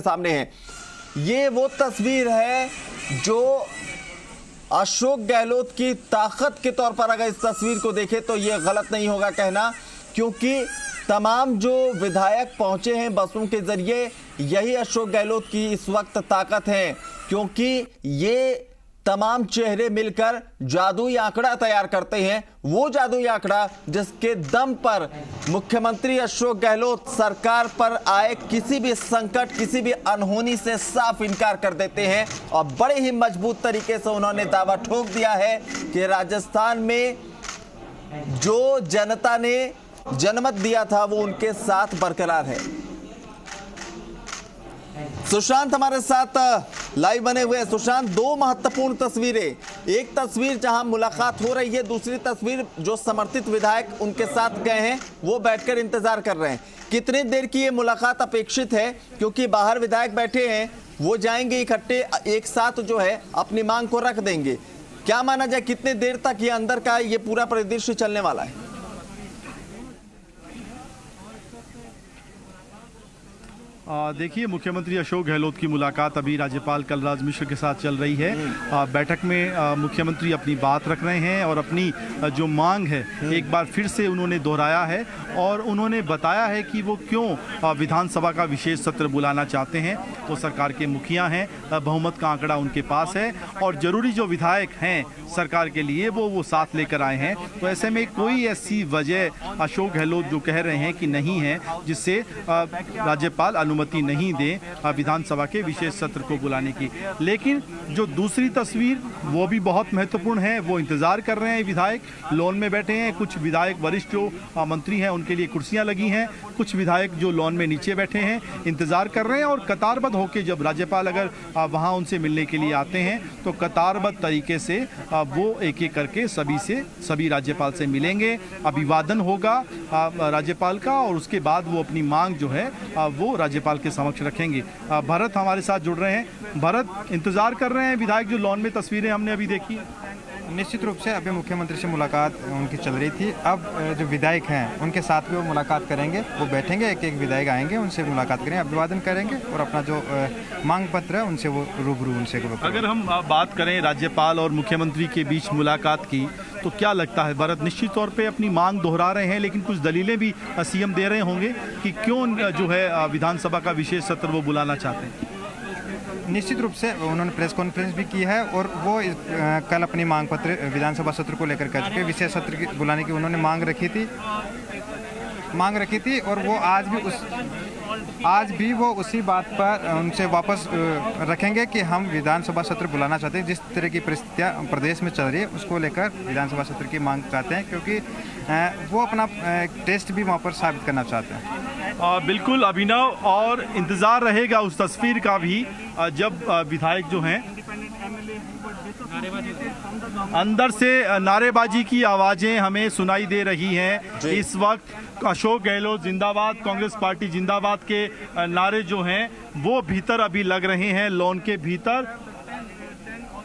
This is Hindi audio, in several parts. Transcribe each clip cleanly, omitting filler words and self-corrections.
सामने है। ये वो तस्वीर है जो अशोक गहलोत की ताकत के तौर पर अगर इस तस्वीर को देखें तो ये गलत नहीं होगा कहना, क्योंकि तमाम जो विधायक पहुंचे हैं बसों के जरिए, यही अशोक गहलोत की इस वक्त ताकत है, क्योंकि ये तमाम चेहरे मिलकर जादुई आंकड़ा तैयार करते हैं। वो जादुई आंकड़ा जिसके दम पर मुख्यमंत्री अशोक गहलोत सरकार पर आए किसी भी संकट, किसी भी अनहोनी से साफ इनकार कर देते हैं और बड़े ही मजबूत तरीके से उन्होंने दावा ठोक दिया है कि राजस्थान में जो जनता ने जनमत दिया था वो उनके साथ बरकरार है। सुशांत हमारे साथ लाइव बने हुए हैं। सुशांत, दो महत्वपूर्ण तस्वीरें, एक तस्वीर जहां मुलाकात हो रही है, दूसरी तस्वीर जो समर्थित विधायक उनके साथ गए हैं वो बैठकर इंतजार कर रहे हैं। कितनी देर की ये मुलाकात अपेक्षित है, क्योंकि बाहर विधायक बैठे हैं, वो जाएंगे इकट्ठे एक साथ जो है अपनी मांग को रख देंगे। क्या माना जाए कितने देर तक ये अंदर का ये पूरा परिदृश्य चलने वाला है? देखिए, मुख्यमंत्री अशोक गहलोत की मुलाकात अभी राज्यपाल कलराज मिश्र के साथ चल रही है। बैठक में मुख्यमंत्री अपनी बात रख रहे हैं और अपनी जो मांग है एक बार फिर से उन्होंने दोहराया है और उन्होंने बताया है कि वो क्यों विधानसभा का विशेष सत्र बुलाना चाहते हैं। वो सरकार के मुखिया हैं, बहुमत का आंकड़ा उनके पास है और ज़रूरी जो विधायक हैं सरकार के लिए वो साथ लेकर आए हैं। तो ऐसे में कोई ऐसी वजह अशोक गहलोत जो कह रहे हैं कि नहीं है जिससे राज्यपाल अनुमति नहीं दे विधानसभा के विशेष सत्र को बुलाने की। लेकिन जो दूसरी तस्वीर वो भी बहुत महत्वपूर्ण है। वो इंतजार कर रहे हैं, विधायक लॉन में बैठे हैं, कुछ विधायक वरिष्ठ जो मंत्री हैं उनके लिए कुर्सियां लगी हैं, कुछ विधायक जो लॉन में नीचे बैठे हैं इंतजार कर रहे हैं और कतारबद्ध होकर जब राज्यपाल अगर वहां उनसे मिलने के लिए आते हैं तो कतारबद्ध तरीके से वो एक एक करके सभी राज्यपाल से मिलेंगे, अभिवादन होगा राज्यपाल का और उसके बाद वो अपनी मांग जो है वो राज्यपाल के समक्ष रखेंगे। भरत हमारे साथ जुड़ रहे हैं। भरत, इंतजार कर रहे हैं विधायक जो लॉन में तस्वीरें हमने अभी देखी। निश्चित रूप से अभी मुख्यमंत्री से मुलाकात उनकी चल रही थी। अब जो विधायक हैं उनके साथ भी वो मुलाकात करेंगे, वो बैठेंगे, एक एक विधायक आएंगे, उनसे मुलाकात करेंगे, अभिवादन करेंगे और अपना जो मांग पत्र है उनसे वो रूबरू उनसे। अगर हम बात करें राज्यपाल और मुख्यमंत्री के बीच मुलाकात की तो क्या लगता है भरत? निश्चित तौर पे अपनी मांग दोहरा रहे हैं, लेकिन कुछ दलीलें भी सीएम दे रहे होंगे कि क्यों जो है विधानसभा का विशेष सत्र वो बुलाना चाहते हैं। निश्चित रूप से उन्होंने प्रेस कॉन्फ्रेंस भी की है और वो कल अपनी मांग पत्र विधानसभा सत्र को लेकर कर चुके। विशेष सत्र बुलाने की उन्होंने मांग रखी थी और वो आज भी वो उसी बात पर उनसे वापस रखेंगे कि हम विधानसभा सत्र बुलाना चाहते हैं। जिस तरह की परिस्थितियाँ प्रदेश में चल रही है उसको लेकर विधानसभा सत्र की मांग चाहते हैं, क्योंकि वो अपना टेस्ट भी वहाँ पर साबित करना चाहते हैं। बिल्कुल अभिनव, और इंतज़ार रहेगा उस तस्वीर का भी जब विधायक जो हैं अंदर से नारेबाजी की आवाज़ें हमें सुनाई दे रही हैं। इस वक्त अशोक गहलोत जिंदाबाद, कांग्रेस पार्टी जिंदाबाद के नारे जो हैं वो भीतर अभी लग रहे हैं, लॉन के भीतर।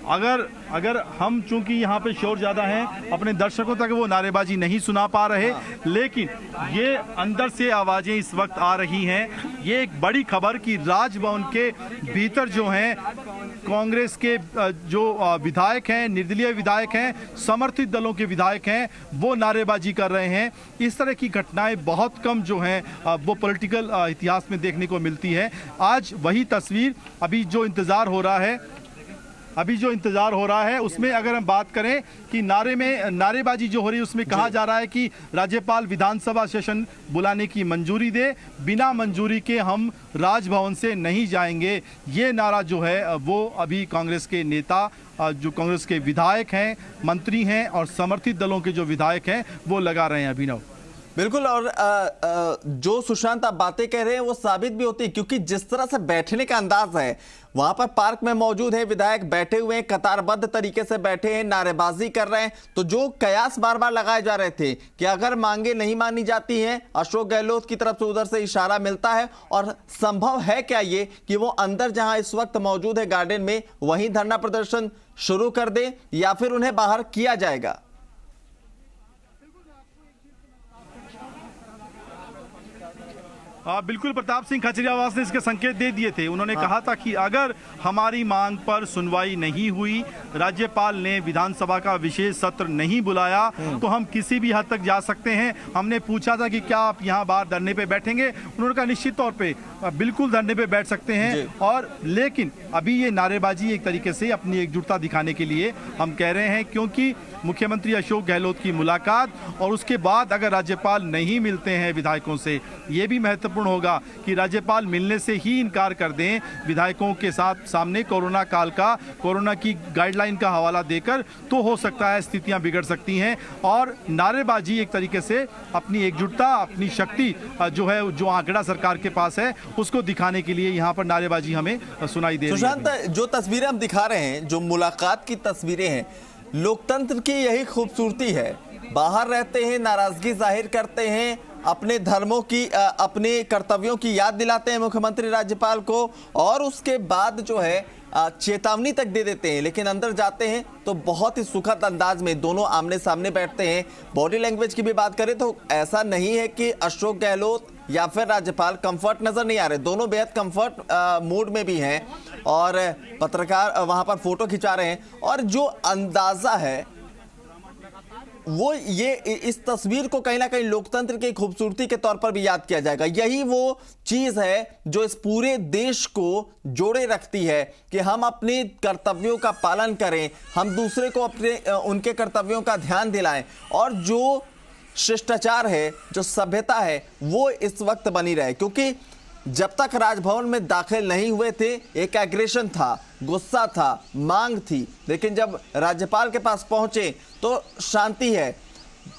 अगर हम चूंकि यहाँ पे शोर ज़्यादा है अपने दर्शकों तक वो नारेबाजी नहीं सुना पा रहे, लेकिन ये अंदर से आवाज़ें इस वक्त आ रही हैं। ये एक बड़ी खबर कि राजभवन के भीतर जो हैं कांग्रेस के जो विधायक हैं, निर्दलीय विधायक हैं, समर्थित दलों के विधायक हैं, वो नारेबाजी कर रहे हैं। इस तरह की घटनाएं बहुत कम जो हैं वो पॉलिटिकल इतिहास में देखने को मिलती है। आज वही तस्वीर, अभी जो इंतज़ार हो रहा है उसमें अगर हम बात करें कि नारेबाजी जो हो रही है उसमें कहा जा रहा है कि राज्यपाल विधानसभा सेशन बुलाने की मंजूरी दे, बिना मंजूरी के हम राजभवन से नहीं जाएंगे। ये नारा जो है वो अभी कांग्रेस के नेता, जो कांग्रेस के विधायक हैं, मंत्री हैं और समर्थित दलों के जो विधायक हैं वो लगा रहे हैं। अभिनव, बिल्कुल, और जो सुशांत आप बातें कह रहे हैं वो साबित भी होती है, क्योंकि जिस तरह से बैठने का अंदाज है, वहां पर पार्क में मौजूद है विधायक, बैठे हुए हैं, कतारबद्ध तरीके से बैठे हैं, नारेबाजी कर रहे हैं। तो जो कयास बार बार लगाए जा रहे थे कि अगर मांगे नहीं मानी जाती हैं, अशोक गहलोत की तरफ से उधर से इशारा मिलता है, और संभव है क्या ये कि वो अंदर जहां इस वक्त मौजूद है गार्डन में वहीं धरना प्रदर्शन शुरू कर दे या फिर उन्हें बाहर किया जाएगा? बिल्कुल, प्रताप सिंह खाचरियावास ने इसके संकेत दे दिए थे। उन्होंने कहा था कि अगर हमारी मांग पर सुनवाई नहीं हुई, राज्यपाल ने विधानसभा का विशेष सत्र नहीं बुलाया, तो हम किसी भी हद तक जा सकते हैं। हमने पूछा था कि क्या आप यहाँ बाहर धरने पे बैठेंगे, उन्होंने कहा निश्चित तौर पे बिल्कुल धरने पे बैठ सकते हैं। और लेकिन अभी ये नारेबाजी एक तरीके से अपनी एकजुटता दिखाने के लिए हम कह रहे हैं, क्योंकि मुख्यमंत्री अशोक गहलोत की मुलाकात और उसके बाद अगर राज्यपाल नहीं मिलते हैं विधायकों से, ये भी महत्वपूर्ण होगा कि राज्यपाल मिलने से ही इनकार कर दें विधायकों के साथ सामने कोरोना काल का, कोरोना की गाइडलाइन का हवाला देकर, तो हो सकता है स्थितियां बिगड़ सकती हैं। और नारेबाजी एक तरीके से अपनी एकजुटता, अपनी शक्ति जो है, जो आंकड़ा सरकार के पास है, उसको दिखाने के लिए यहाँ पर नारेबाजी हमें सुनाई दे रही है। सुशांत, जो तस्वीरें हम दिखा रहे हैं, जो मुलाकात की तस्वीरें हैं, लोकतंत्र की यही खूबसूरती है। बाहर रहते हैं, नाराजगी जाहिर करते हैं, अपने धर्मों की, अपने कर्तव्यों की याद दिलाते हैं मुख्यमंत्री राज्यपाल को, और उसके बाद जो है चेतावनी तक दे देते हैं। लेकिन अंदर जाते हैं तो बहुत ही सुखद अंदाज में दोनों आमने सामने बैठते हैं। बॉडी लैंग्वेज की भी बात करें तो ऐसा नहीं है कि अशोक गहलोत या फिर राज्यपाल कंफर्ट नजर नहीं आ रहे, दोनों बेहद कंफर्ट मूड में भी हैं। और पत्रकार वहां पर फोटो खिंचा रहे हैं, और जो अंदाजा है वो ये इस तस्वीर को कहीं ना कहीं लोकतंत्र की खूबसूरती के तौर पर भी याद किया जाएगा। यही वो चीज है जो इस पूरे देश को जोड़े रखती है कि हम अपने कर्तव्यों का पालन करें, हम दूसरे को अपने उनके कर्तव्यों का ध्यान दिलाएं, और जो शिष्टाचार है, जो सभ्यता है, वो इस वक्त बनी रहे। क्योंकि जब तक राजभवन में दाखिल नहीं हुए थे, एक एग्रेशन था, गुस्सा था, मांग थी, लेकिन जब राज्यपाल के पास पहुंचे तो शांति है।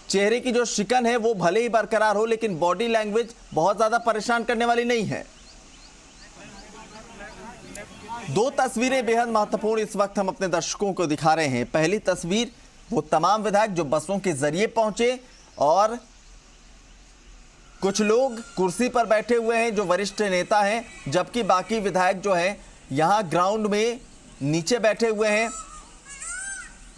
चेहरे की जो शिकन है वो भले ही बरकरार हो, लेकिन बॉडी लैंग्वेज बहुत ज्यादा परेशान करने वाली नहीं है। दो तस्वीरें बेहद महत्वपूर्ण इस वक्त हम अपने दर्शकों को दिखा रहे हैं। पहली तस्वीर वो तमाम विधायक जो बसों के जरिए पहुंचे, और कुछ लोग कुर्सी पर बैठे हुए हैं जो वरिष्ठ नेता हैं, जबकि बाकी विधायक जो हैं यहां ग्राउंड में नीचे बैठे हुए हैं।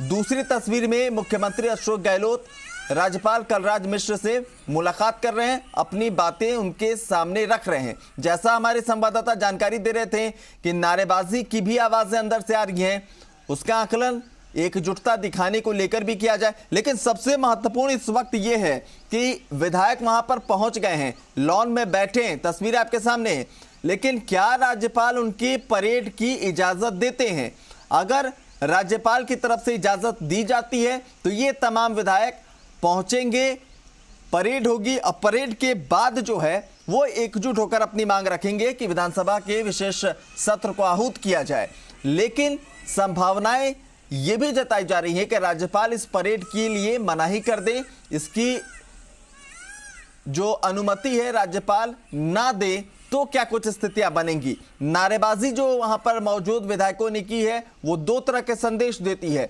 दूसरी तस्वीर में मुख्यमंत्री अशोक गहलोत राज्यपाल कलराज मिश्र से मुलाकात कर रहे हैं, अपनी बातें उनके सामने रख रहे हैं। जैसा हमारे संवाददाता जानकारी दे रहे थे कि नारेबाजी की भी आवाजें अंदर से आ रही हैं, उसका आकलन एकजुटता दिखाने को लेकर भी किया जाए। लेकिन सबसे महत्वपूर्ण इस वक्त यह है कि विधायक वहां पर पहुंच गए हैं, लॉन में बैठे हैं, तस्वीरें आपके सामने हैं, लेकिन क्या राज्यपाल उनकी परेड की इजाजत देते हैं? अगर राज्यपाल की तरफ से इजाजत दी जाती है तो ये तमाम विधायक पहुंचेंगे, परेड होगी, और परेड के बाद जो है वो एकजुट होकर अपनी मांग रखेंगे कि विधानसभा के विशेष सत्र को आहूत किया जाए। लेकिन संभावनाएं ये भी जताई जा रही है कि राज्यपाल इस परेड के लिए मनाही कर दें, इसकी जो अनुमति है राज्यपाल ना दे, तो क्या कुछ स्थितियां बनेंगी। नारेबाजी जो वहां पर मौजूद विधायकों ने की है वो दो तरह के संदेश देती है।